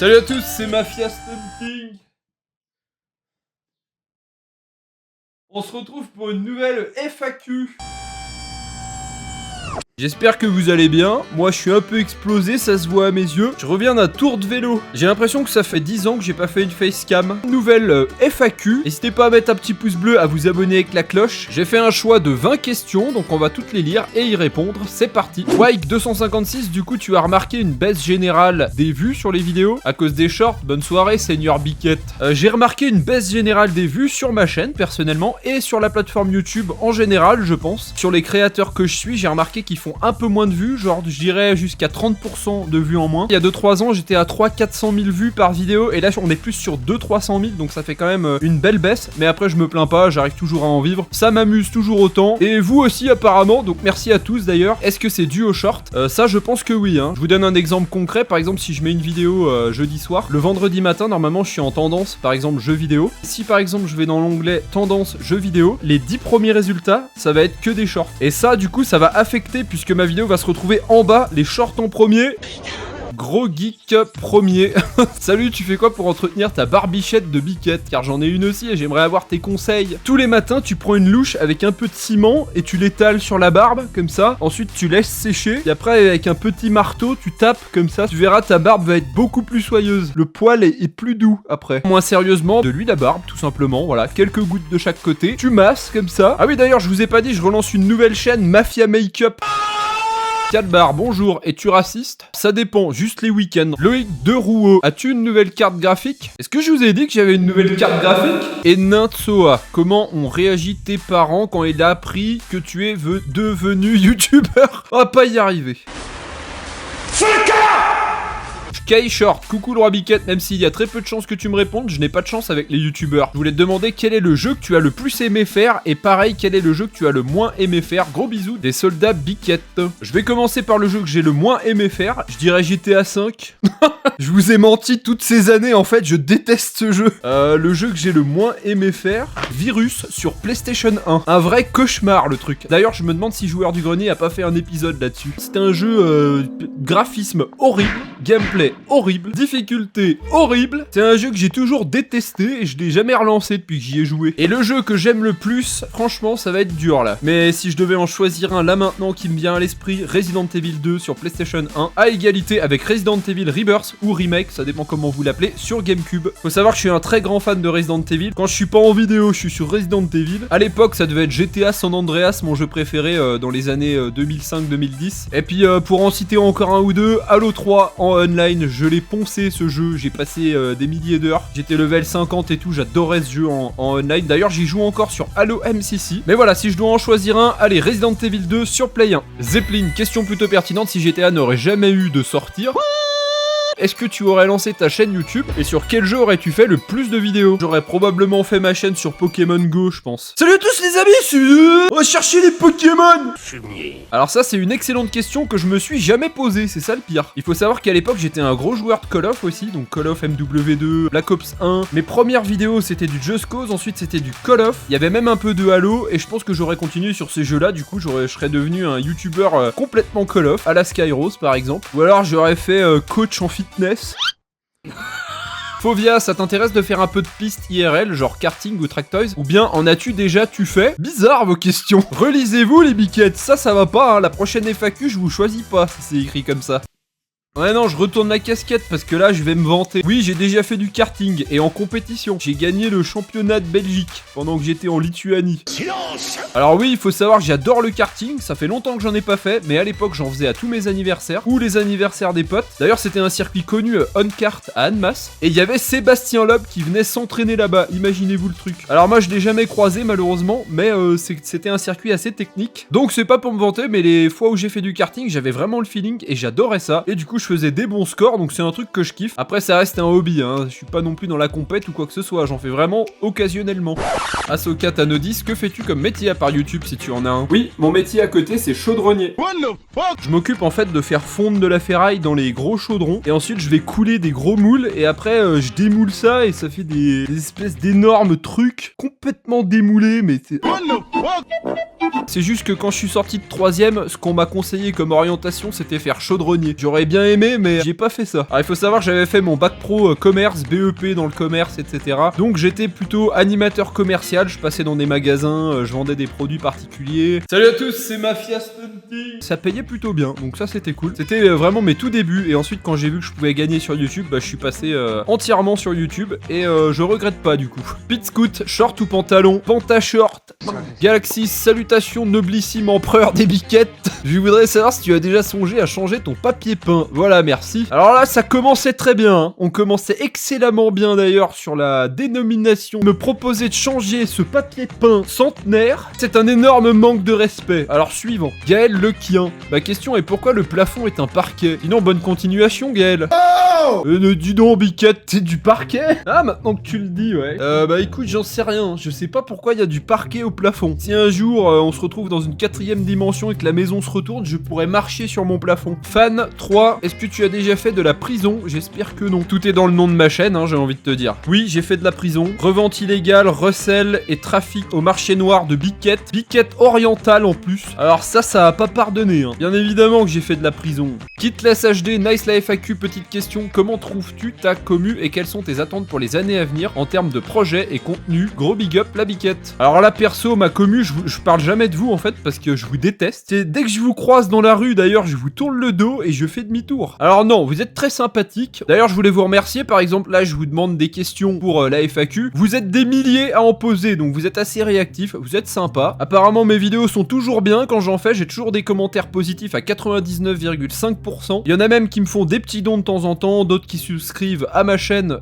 Salut à tous, c'est Mafia Stunting. On se retrouve pour une nouvelle FAQ. J'espère que vous allez bien. Moi je suis un peu explosé, ça se voit à mes yeux. Je reviens d'un tour de vélo. J'ai l'impression que ça fait 10 ans que j'ai pas fait une facecam. Nouvelle FAQ. N'hésitez pas à mettre un petit pouce bleu, à vous abonner avec la cloche. J'ai fait un choix de 20 questions, donc on va toutes les lire et y répondre. C'est parti. Wike256, du coup tu as remarqué une baisse générale des vues sur les vidéos à cause des shorts. Bonne soirée Seigneur Biquette. J'ai remarqué une baisse générale des vues sur ma chaîne personnellement et sur la plateforme YouTube en général, je pense. Sur les créateurs que je suis, j'ai remarqué qu'ils font un peu moins de vues, genre je dirais jusqu'à 30% de vues en moins. Il y a 2-3 ans j'étais à 300-400 000 vues par vidéo et là on est plus sur 200-300 000, donc ça fait quand même une belle baisse, mais après je me plains pas, j'arrive toujours à en vivre, ça m'amuse toujours autant, et vous aussi apparemment, donc merci à tous d'ailleurs. Est-ce que c'est dû au short? Ça je pense que oui, hein. Je vous donne un exemple concret, par exemple si je mets une vidéo jeudi soir, le vendredi matin normalement je suis en tendance, par exemple jeux vidéo. Si par exemple je vais dans l'onglet tendance jeux vidéo, les 10 premiers résultats ça va être que des shorts, et ça du coup ça va affecter puisque ma vidéo va se retrouver en bas, les shorts en premier. Gros geek premier. Salut, tu fais quoi pour entretenir ta barbichette de biquette? Car j'en ai une aussi et j'aimerais avoir tes conseils. Tous les matins, tu prends une louche avec un peu de ciment et tu l'étales sur la barbe, comme ça. Ensuite, tu laisses sécher. Et après, avec un petit marteau, tu tapes comme ça. Tu verras, ta barbe va être beaucoup plus soyeuse. Le poil est plus doux après. Moins sérieusement, de l'huile à barbe, tout simplement. Voilà, quelques gouttes de chaque côté. Tu masses comme ça. Ah oui, d'ailleurs, je vous ai pas dit, je relance une nouvelle chaîne, Mafia Makeup. Cadbar, bonjour, es-tu raciste? Ça dépend, juste les week-ends. Loïc de Rouault, as-tu une nouvelle carte graphique? Est-ce que je vous ai dit que j'avais une nouvelle carte graphique? Et Nintsoa, comment ont réagi tes parents quand il a appris que tu es devenu youtubeur? On va pas y arriver. Sky Short, coucou le roi Biquette, même s'il y a très peu de chances que tu me répondes, je n'ai pas de chance avec les youtubeurs. Je voulais te demander quel est le jeu que tu as le plus aimé faire, et pareil, quel est le jeu que tu as le moins aimé faire. Gros bisous des soldats Biquette. Je vais commencer par le jeu que j'ai le moins aimé faire, je dirais GTA 5. Je vous ai menti toutes ces années, en fait, je déteste ce jeu. Le jeu que j'ai le moins aimé faire, Virus sur PlayStation 1. Un vrai cauchemar le truc. D'ailleurs, je me demande si Joueur du Grenier a pas fait un épisode là-dessus. C'était un jeu graphisme horrible, gameplay horrible, difficulté horrible. C'est un jeu que j'ai toujours détesté et je l'ai jamais relancé depuis que j'y ai joué. Et le jeu que j'aime le plus, franchement, ça va être dur là. Mais si je devais en choisir un là maintenant qui me vient à l'esprit, Resident Evil 2 sur PlayStation 1, à égalité avec Resident Evil Rebirth ou Remake, ça dépend comment vous l'appelez, sur GameCube. Faut savoir que je suis un très grand fan de Resident Evil. Quand je suis pas en vidéo, je suis sur Resident Evil. À l'époque, ça devait être GTA San Andreas, mon jeu préféré dans les années 2005-2010. Et puis pour en citer encore un ou deux, Halo 3 en online. Je l'ai poncé ce jeu, j'ai passé des milliers d'heures, j'étais level 50 et tout, j'adorais ce jeu en online. D'ailleurs j'y joue encore sur Halo MCC. Mais voilà, si je dois en choisir un, allez, Resident Evil 2 sur Play 1. Zeppelin, question plutôt pertinente, si GTA n'aurait jamais eu de sortir, est-ce que tu aurais lancé ta chaîne YouTube et sur quel jeu aurais-tu fait le plus de vidéos? J'aurais probablement fait ma chaîne sur Pokémon Go, je pense. Salut à tous les amis, on va chercher les Pokémon. Fumier. Alors ça c'est une excellente question que je me suis jamais posée, c'est ça le pire. Il faut savoir qu'à l'époque j'étais un gros joueur de Call of aussi, donc Call of MW2, Black Ops 1. Mes premières vidéos c'était du Just Cause, ensuite c'était du Call of. Il y avait même un peu de Halo et je pense que j'aurais continué sur ces jeux-là. Du coup je serais devenu un YouTuber complètement Call of, à la Skyrose par exemple. Ou alors j'aurais fait coach en fitness. Fovia, ça t'intéresse de faire un peu de piste IRL, genre karting ou track toys? Ou bien en as-tu déjà fait? Bizarre vos questions. Relisez-vous les biquettes, ça va pas, hein. La prochaine FAQ, je vous choisis pas si c'est écrit comme ça. Ouais non, je retourne la casquette parce que là je vais me vanter. Oui, j'ai déjà fait du karting et en compétition. J'ai gagné le championnat de Belgique pendant que j'étais en Lituanie. Silence. Alors oui, il faut savoir que j'adore le karting, ça fait longtemps que j'en ai pas fait, mais à l'époque j'en faisais à tous mes anniversaires ou les anniversaires des potes. D'ailleurs c'était un circuit connu on-kart à Annemasse et il y avait Sébastien Loeb qui venait s'entraîner là-bas, imaginez-vous le truc. Alors moi je l'ai jamais croisé malheureusement, mais c'était un circuit assez technique. Donc c'est pas pour me vanter, mais les fois où j'ai fait du karting, j'avais vraiment le feeling et j'adorais ça. Et du coup je faisais des bons scores, donc c'est un truc que je kiffe. Après ça reste un hobby, hein. Je suis pas non plus dans la compète ou quoi que ce soit, j'en fais vraiment occasionnellement. Ahsoka Tanodis, que fais-tu comme métier à part YouTube si tu en as un? Oui, mon métier à côté c'est chaudronnier. Je m'occupe en fait de faire fondre de la ferraille dans les gros chaudrons et ensuite je vais couler des gros moules et après je démoule ça et ça fait des espèces d'énormes trucs complètement démoulés, mais c'est... C'est juste que quand je suis sorti de 3ème, ce qu'on m'a conseillé comme orientation, c'était faire chaudronnier. J'aurais bien aimé, mais j'ai pas fait ça. Alors il faut savoir que j'avais fait mon bac pro commerce, BEP dans le commerce, etc. Donc j'étais plutôt animateur commercial, je passais dans des magasins, je vendais des produits particuliers. Salut à tous, c'est Mafia Stunting. Ça payait plutôt bien, donc ça c'était cool. C'était vraiment mes tout débuts, et ensuite quand j'ai vu que je pouvais gagner sur YouTube, bah je suis passé entièrement sur YouTube, et je regrette pas du coup. Pit Scoot, short ou pantalon? Panta short. Galaxy, salutations noblissime empereur des biquettes. Je voudrais savoir si tu as déjà songé à changer ton papier peint. Voilà, merci. Alors là, ça commençait très bien, hein. On commençait excellemment bien d'ailleurs sur la dénomination. Me proposer de changer ce papier peint centenaire, c'est un énorme manque de respect. Alors suivant, Gaël Lequien. Ma question est pourquoi le plafond est un parquet? Sinon, bonne continuation, Gaël. Dis donc, biquette, c'est du parquet? Ah, maintenant que tu le dis, ouais. Bah écoute, j'en sais rien. Je sais pas pourquoi il y a du parquet au plafond. Si un jour, on se retrouve dans une 4ème dimension et que la maison se retourne, je pourrais marcher sur mon plafond. Fan 3, est-ce que tu as déjà fait de la prison? J'espère que non. Tout est dans le nom de ma chaîne, hein, j'ai envie de te dire. Oui, j'ai fait de la prison. Revente illégale, recel et trafic au marché noir de biquette. Biquette orientale en plus. Alors ça a pas pardonné, hein. Bien évidemment que j'ai fait de la prison. Quitte la SHD, nice la FAQ, petite question. Comment trouves-tu ta commu et quelles sont tes attentes pour les années à venir en termes de projets et contenu? Gros big up la biquette. Alors là, perso, ma commu, je parle jamais de vous en fait parce que je vous déteste. Et dès que je vous croise dans la rue d'ailleurs, je vous tourne le dos et je fais demi-tour. Alors non, vous êtes très sympathique. D'ailleurs, je voulais vous remercier. Par exemple, là, je vous demande des questions pour la FAQ. Vous êtes des milliers à en poser, donc vous êtes assez réactifs. Vous êtes sympa. Apparemment, mes vidéos sont toujours bien. Quand j'en fais, j'ai toujours des commentaires positifs à 99,5%. Il y en a même qui me font des petits dons de temps en temps, d'autres qui souscrivent à ma chaîne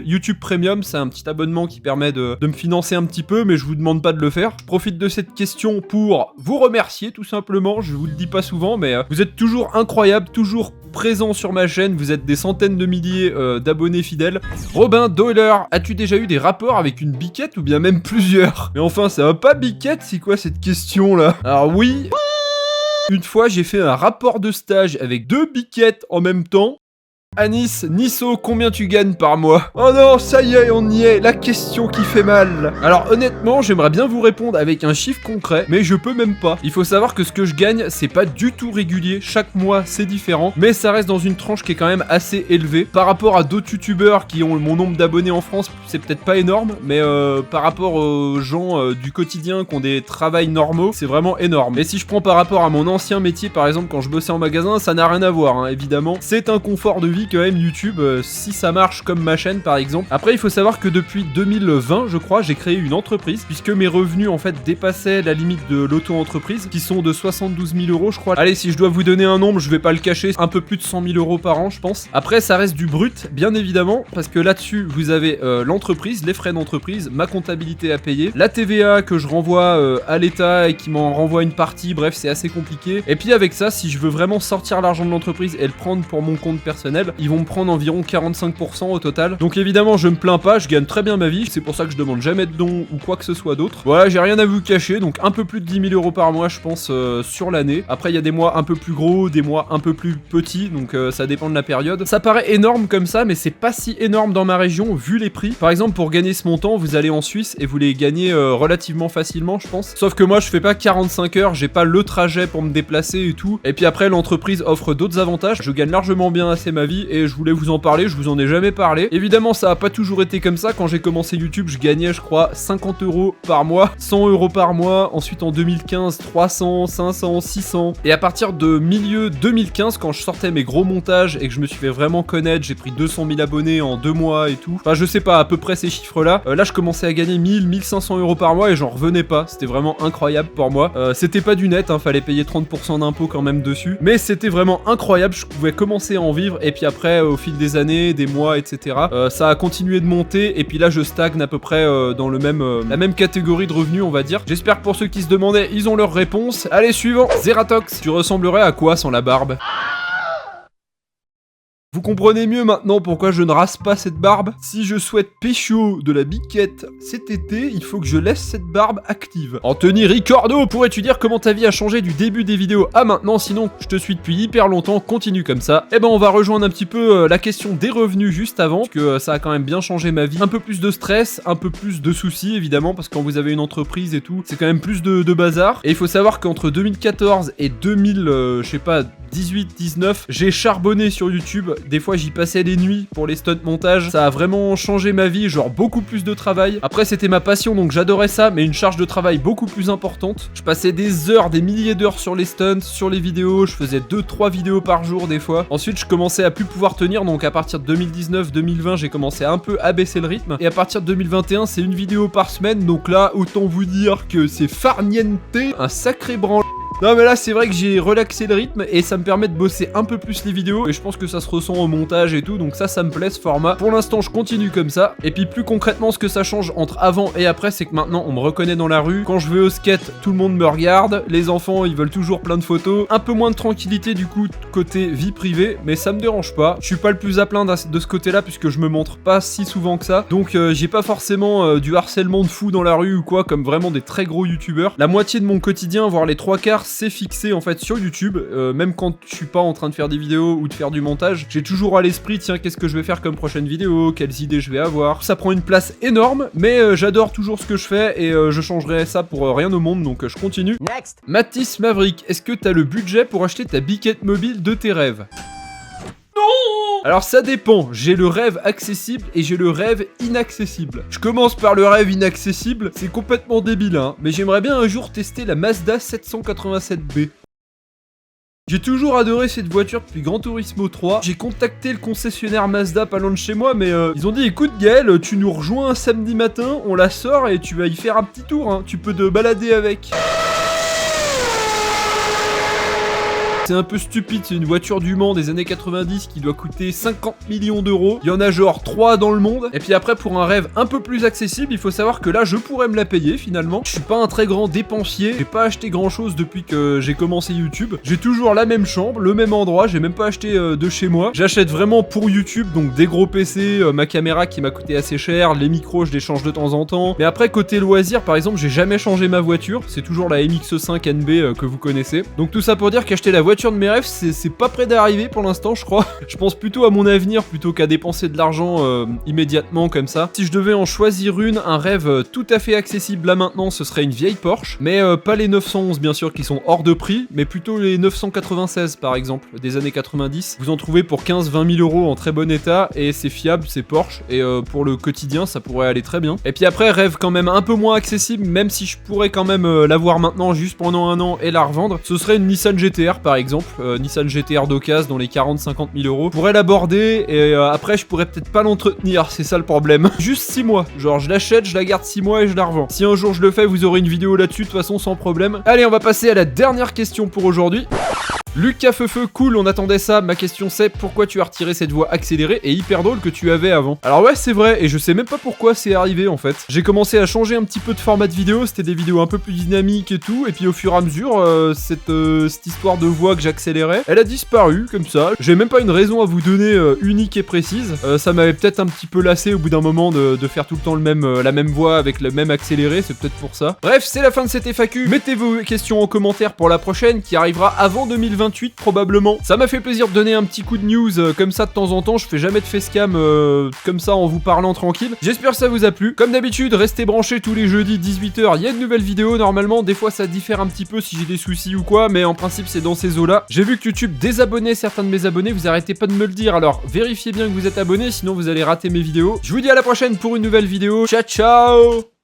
YouTube Premium. C'est un petit abonnement qui permet de me financer un petit peu, mais je vous demande pas de le faire. Je profite de cette question pour vous remercier tout simplement. Je vous le dis pas souvent, mais vous êtes toujours incroyables, toujours présent sur ma chaîne, vous êtes des centaines de milliers d'abonnés fidèles. Robin Doyler, as-tu déjà eu des rapports avec une biquette ou bien même plusieurs? Mais enfin, ça va pas biquette, c'est quoi cette question là? Alors oui, une fois j'ai fait un rapport de stage avec 2 biquettes en même temps. Anis, Nisso, combien tu gagnes par mois? Oh non, ça y est, on y est, la question qui fait mal. Alors honnêtement, j'aimerais bien vous répondre avec un chiffre concret, mais je peux même pas. Il faut savoir que ce que je gagne, c'est pas du tout régulier, chaque mois c'est différent, mais ça reste dans une tranche qui est quand même assez élevée. Par rapport à d'autres youtubeurs qui ont mon nombre d'abonnés en France, c'est peut-être pas énorme, mais par rapport aux gens du quotidien qui ont des travails normaux, c'est vraiment énorme. Et si je prends par rapport à mon ancien métier, par exemple quand je bossais en magasin, ça n'a rien à voir, hein, évidemment. C'est un confort de vie quand même YouTube, si ça marche comme ma chaîne par exemple. Après il faut savoir que depuis 2020 je crois j'ai créé une entreprise puisque mes revenus en fait dépassaient la limite de l'auto-entreprise qui sont de 72 000 euros je crois. Allez, si je dois vous donner un nombre, je vais pas le cacher, un peu plus de 100 000 euros par an je pense. Après ça reste du brut bien évidemment parce que là-dessus vous avez l'entreprise, les frais d'entreprise, ma comptabilité à payer, la TVA que je renvoie à l'État et qui m'en renvoie une partie, bref c'est assez compliqué. Et puis avec ça, si je veux vraiment sortir l'argent de l'entreprise et le prendre pour mon compte personnel, ils vont me prendre environ 45% au total. Donc évidemment je me plains pas, je gagne très bien ma vie, c'est pour ça que je demande jamais de dons ou quoi que ce soit d'autre. Voilà, j'ai rien à vous cacher, donc un peu plus de 10 000 euros par mois je pense sur l'année. Après il y a des mois un peu plus gros, des mois un peu plus petits, donc ça dépend de la période. Ça paraît énorme comme ça, mais c'est pas si énorme dans ma région vu les prix. Par exemple pour gagner ce montant, vous allez en Suisse et vous les gagnez relativement facilement je pense. Sauf que moi je fais pas 45 heures, j'ai pas le trajet pour me déplacer et tout. Et puis après l'entreprise offre d'autres avantages, je gagne largement bien assez ma vie et je voulais vous en parler, je vous en ai jamais parlé. Évidemment ça a pas toujours été comme ça, quand j'ai commencé YouTube je gagnais je crois 50 euros par mois, 100 euros par mois, ensuite en 2015 300, 500, 600 et à partir de milieu 2015 quand je sortais mes gros montages et que je me suis fait vraiment connaître, j'ai pris 200 000 abonnés en 2 mois et tout, enfin je sais pas à peu près ces chiffres là, là je commençais à gagner 1000, 1500 euros par mois et j'en revenais pas, c'était vraiment incroyable pour moi. C'était pas du net, hein, fallait payer 30% d'impôts quand même dessus, mais c'était vraiment incroyable, je pouvais commencer à en vivre et puis après au fil des années, des mois, etc. Ça a continué de monter et puis là je stagne à peu près dans le même, la même catégorie de revenus on va dire. J'espère que pour ceux qui se demandaient, ils ont leur réponse. Allez suivant, Zeratox, tu ressemblerais à quoi sans la barbe? Vous comprenez mieux maintenant pourquoi je ne rase pas cette barbe. Si je souhaite pécho de la biquette cet été, il faut que je laisse cette barbe active. Anthony Ricordo, pourrais-tu dire comment ta vie a changé du début des vidéos à maintenant? Sinon, je te suis depuis hyper longtemps, continue comme ça. Eh ben, on va rejoindre un petit peu la question des revenus juste avant, parce que ça a quand même bien changé ma vie. Un peu plus de stress, un peu plus de soucis, évidemment, parce que quand vous avez une entreprise et tout, c'est quand même plus de bazar. Et il faut savoir qu'entre 2014 et 2000, je sais pas, 18, 19, j'ai charbonné sur YouTube. Des fois, j'y passais les nuits pour les stunt montages. Ça a vraiment changé ma vie, genre beaucoup plus de travail. Après, c'était ma passion, donc j'adorais ça, mais une charge de travail beaucoup plus importante. Je passais des heures, des milliers d'heures sur les stunts, sur les vidéos. Je faisais 2-3 vidéos par jour des fois. Ensuite, je commençais à plus pouvoir tenir, donc à partir de 2019-2020, j'ai commencé à un peu abaisser le rythme. Et à partir de 2021, c'est une vidéo par semaine. Donc là, autant vous dire que c'est farniente, un sacré branle. Non mais là c'est vrai que j'ai relaxé le rythme et ça me permet de bosser un peu plus les vidéos et je pense que ça se ressent au montage et tout, donc ça me plaît ce format. Pour l'instant je continue comme ça. Et puis plus concrètement ce que ça change entre avant et après, c'est que maintenant on me reconnaît dans la rue. Quand je vais au skate, tout le monde me regarde. Les enfants ils veulent toujours plein de photos. Un peu moins de tranquillité du coup côté vie privée, mais ça me dérange pas. Je suis pas le plus à plaindre de ce côté là puisque je me montre pas si souvent que ça. Donc j'ai pas forcément du harcèlement de fou dans la rue ou quoi, comme vraiment des très gros youtubeurs. La moitié de mon quotidien, voire les 3/4, c'est fixé en fait sur YouTube, même quand je suis pas en train de faire des vidéos ou de faire du montage, j'ai toujours à l'esprit, tiens, qu'est-ce que je vais faire comme prochaine vidéo, quelles idées je vais avoir. Ça prend une place énorme, mais j'adore toujours ce que je fais et je changerai ça pour rien au monde, donc je continue. Next. Mathis Maverick, est-ce que t'as le budget pour acheter ta biquette mobile de tes rêves? Alors ça dépend, j'ai le rêve accessible et j'ai le rêve inaccessible. Je commence par le rêve inaccessible, c'est complètement débile hein, mais j'aimerais bien un jour tester la Mazda 787B. J'ai toujours adoré cette voiture depuis Gran Turismo 3. J'ai contacté le concessionnaire Mazda pas loin de chez moi, mais ils ont dit écoute Gaël, tu nous rejoins un samedi matin, on la sort et tu vas y faire un petit tour, hein. Tu peux te balader avec. C'est un peu stupide, c'est une voiture du Mans des années 90 qui doit coûter 50 millions d'euros. Il y en a genre 3 dans le monde. Et puis après, pour un rêve un peu plus accessible, il faut savoir que là, je pourrais me la payer finalement. Je suis pas un très grand dépensier. J'ai pas acheté grand chose depuis que j'ai commencé YouTube. J'ai toujours la même chambre, le même endroit. J'ai même pas acheté de chez moi. J'achète vraiment pour YouTube, donc des gros PC, ma caméra qui m'a coûté assez cher, les micros, je les change de temps en temps. Mais après, côté loisir, par exemple, j'ai jamais changé ma voiture. C'est toujours la MX5 NB que vous connaissez. Donc tout ça pour dire qu'acheter la voiture de mes rêves, c'est pas près d'arriver pour l'instant, je crois. Je pense plutôt à mon avenir plutôt qu'à dépenser de l'argent immédiatement comme ça. Si je devais en choisir un rêve tout à fait accessible là maintenant, ce serait une vieille Porsche, mais pas les 911 bien sûr qui sont hors de prix, mais plutôt les 996 par exemple, des années 90. Vous en trouvez pour 15-20 000 euros en très bon état et c'est fiable, c'est Porsche, et pour le quotidien ça pourrait aller très bien. Et puis après, rêve quand même un peu moins accessible, même si je pourrais quand même l'avoir maintenant juste pendant un an et la revendre, ce serait une Nissan GT-R par exemple. Nissan GT-R d'occasion dans les 40-50 000 euros. Je pourrais l'aborder et après je pourrais peut-être pas l'entretenir, c'est ça le problème. Juste 6 mois, genre je l'achète, je la garde 6 mois et je la revends. Si un jour je le fais, vous aurez une vidéo là-dessus de toute façon sans problème. Allez, on va passer à la dernière question pour aujourd'hui. Lucas Feufeu, cool, on attendait ça. Ma question c'est pourquoi tu as retiré cette voix accélérée et hyper drôle que tu avais avant? Alors ouais, c'est vrai, et je sais même pas pourquoi c'est arrivé en fait. J'ai commencé à changer un petit peu de format de vidéo, c'était des vidéos un peu plus dynamiques et tout, et puis au fur et à mesure, cette histoire de voix que j'accélérais, elle a disparu comme ça. J'ai même pas une raison à vous donner unique et précise. Ça m'avait peut-être un petit peu lassé au bout d'un moment de faire tout le temps la même voix avec le même accéléré, c'est peut-être pour ça. Bref, c'est la fin de cette FAQ. Mettez vos questions en commentaire pour la prochaine qui arrivera avant 2028 probablement. Ça m'a fait plaisir de donner un petit coup de news comme ça de temps en temps. Je fais jamais de facecam comme ça en vous parlant tranquille. J'espère que ça vous a plu. Comme d'habitude, restez branchés tous les jeudis 18h. Il y a une nouvelle vidéo normalement. Des fois ça diffère un petit peu si j'ai des soucis ou quoi, mais en principe c'est dans ces eaux-là. J'ai vu que YouTube désabonnait certains de mes abonnés. Vous arrêtez pas de me le dire. Alors vérifiez bien que vous êtes abonnés, sinon vous allez rater mes vidéos. Je vous dis à la prochaine pour une nouvelle vidéo. Ciao ciao.